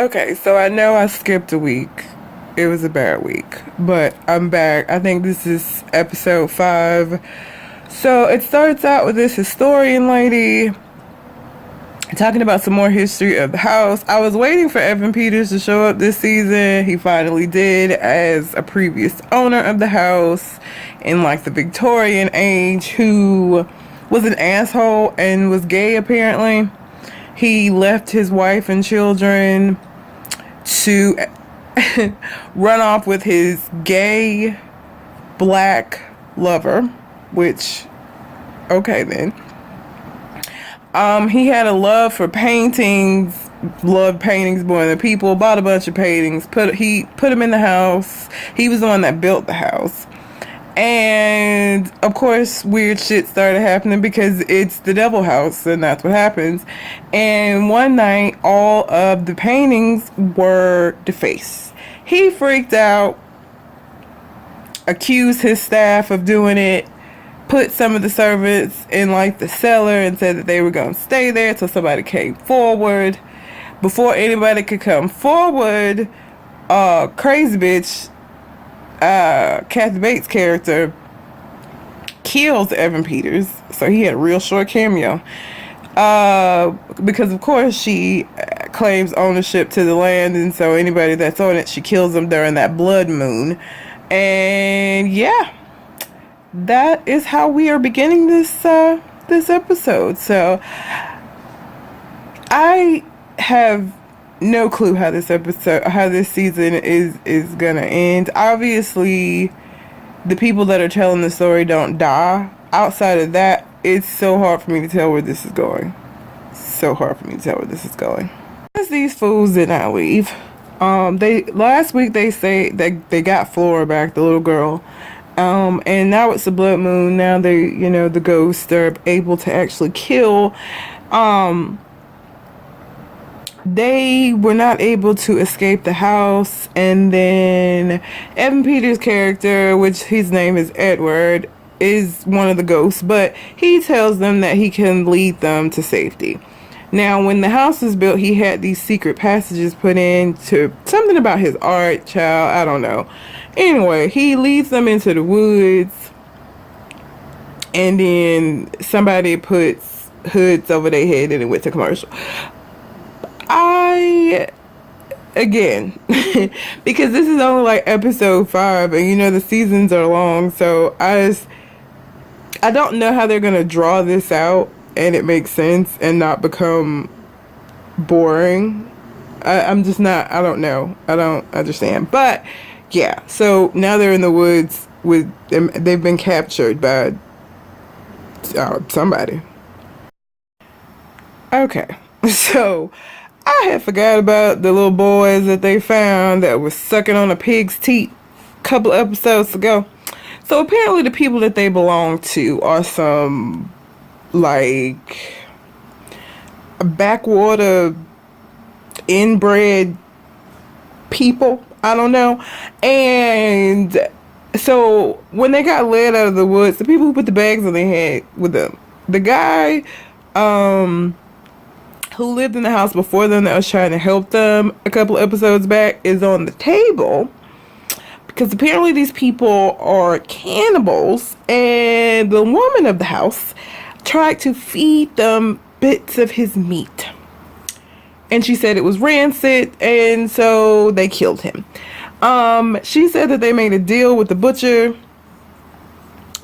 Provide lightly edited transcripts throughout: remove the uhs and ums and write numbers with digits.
Okay, so I know I skipped a week. It was a bad week, but I'm back. I think this is episode 5. So it starts out with this historian lady talking about some more history of the house. I was waiting for Evan Peters to show up this season. He finally did, as a previous owner of the house in like the Victorian age, who was an asshole and was gay apparently. He left his wife and children to run off with his gay black lover, which, okay then. He had a love for paintings, loved paintings more than people, bought a bunch of paintings, he put them in the house. He was the one that built the house. And of course weird shit started happening because it's the devil house and that's what happens. And one night all of the paintings were defaced. He freaked out, accused his staff of doing it, put some of the servants in like the cellar and said that they were going to stay there till somebody came forward. Before anybody could come forward, crazy bitch, Kathy Bates' character kills Evan Peters, so he had a real short cameo. Because of course she claims ownership to the land, and so anybody that's on it, she kills them during that blood moon. And yeah, that is how we are beginning this episode. So I have no clue how this season is gonna end. Obviously the people that are telling the story don't die. Outside of that, it's so hard for me to tell where this is going. As these fools did not leave. Last week they say that they got Flora back, the little girl. And now it's the blood moon. Now the ghosts are able to actually kill. They were not able to escape the house, and then Evan Peters' character, which his name is Edward, is one of the ghosts, but he tells them that he can lead them to safety. Now, when the house was built, he had these secret passages put in to something about his art, child, I don't know. Anyway, he leads them into the woods, and then somebody puts hoods over their head and it went to commercial. Again, because this is only like episode 5, and the seasons are long, so I don't know how they're gonna draw this out and it makes sense and not become boring. I'm just not, I don't know, I don't understand. But yeah, so now they're in the woods with them. They've been captured by somebody. Okay, so I had forgot about the little boys that they found that was sucking on a pig's teat a couple episodes ago. So apparently the people that they belong to are some like backwater inbred people. I don't know. And so when they got led out of the woods, the people who put the bags on their head with them, the guy who lived in the house before them that was trying to help them a couple episodes back is on the table, because apparently these people are cannibals, and the woman of the house tried to feed them bits of his meat, and she said it was rancid, and so they killed him. She said that they made a deal with the butcher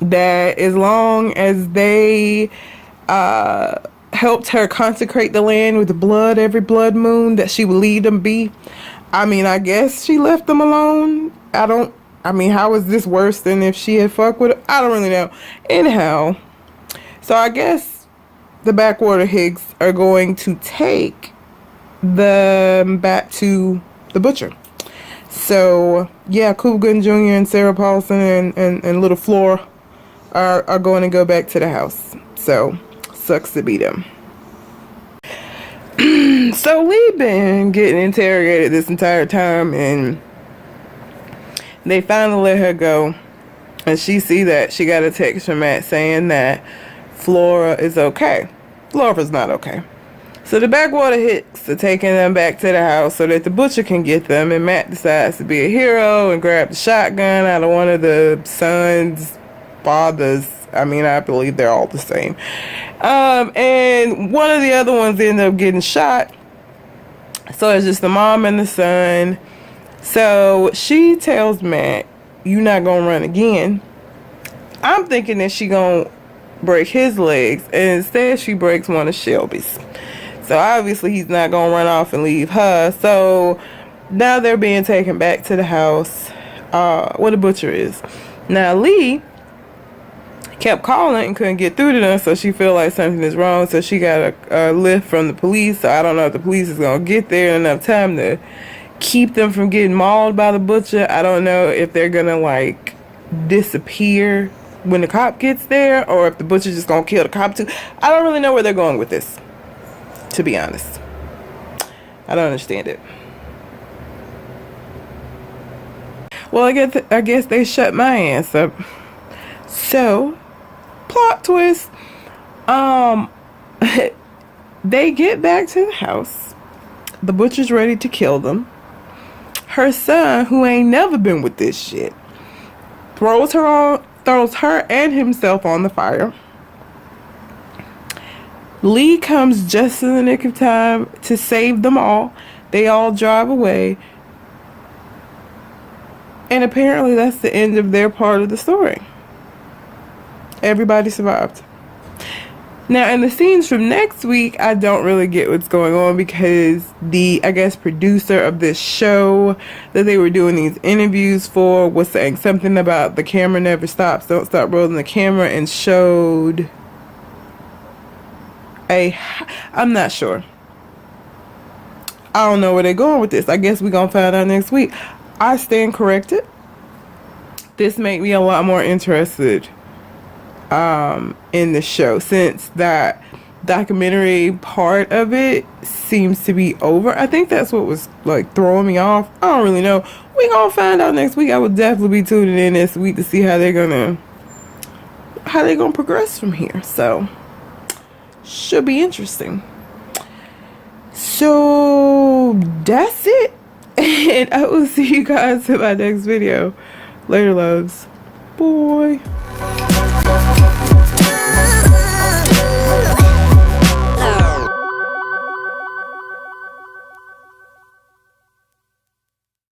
that as long as they helped her consecrate the land with the blood every blood moon, that she would lead them be. I mean, I guess she left them alone. How is this worse than if she had fucked with her? I don't really know. Anyhow, so I guess the backwater Higgs are going to take them back to the butcher. So yeah, Coogan Jr. and Sarah Paulson and little Flora are going to go back to the house. So sucks to be them. So we've been getting interrogated this entire time, and they finally let her go, and she got a text from Matt saying that Flora is okay. Flora's not okay. So the backwater hicks are taking them back to the house so that the butcher can get them, and Matt decides to be a hero and grab the shotgun out of one of the son's fathers. I mean, I believe they're all the same. And one of the other ones end up getting shot. So it's just the mom and the son. So she tells Matt, "You not gonna run again." I'm thinking that she gonna break his legs, and instead she breaks one of Shelby's. So obviously he's not gonna run off and leave her. So now they're being taken back to the house where the butcher is. Now Lee kept calling and couldn't get through to them, so she feel like something is wrong. So she got a lift from the police. So I don't know if the police is gonna get there in enough time to keep them from getting mauled by the butcher. I don't know if they're gonna like disappear when the cop gets there, or if the butcher's just gonna kill the cop too. I don't really know where they're going with this, to be honest. I don't understand it. Well, I guess they shut my ass up. So, plot twist. They get back to the house. The butcher's ready to kill them. Her son, who ain't never been with this shit, throws her and himself on the fire. Lee comes just in the nick of time to save them all. They all drive away. And apparently that's the end of their part of the story. Everybody survived. Now, in the scenes from next week, I don't really get what's going on because the, I guess, producer of this show that they were doing these interviews for was saying something about the camera never stops, don't stop rolling the camera, and showed I'm not sure. I don't know where they're going with this. I guess we're going to find out next week. I stand corrected. This made me a lot more interested in the show, since that documentary part of it seems to be over. I think that's what was like throwing me off. I don't really know. We're gonna find out next week. I will definitely be tuning in this week to see how they're gonna progress from here. So should be interesting. So that's it. And I will see you guys in my next video. Later, loves. Boy.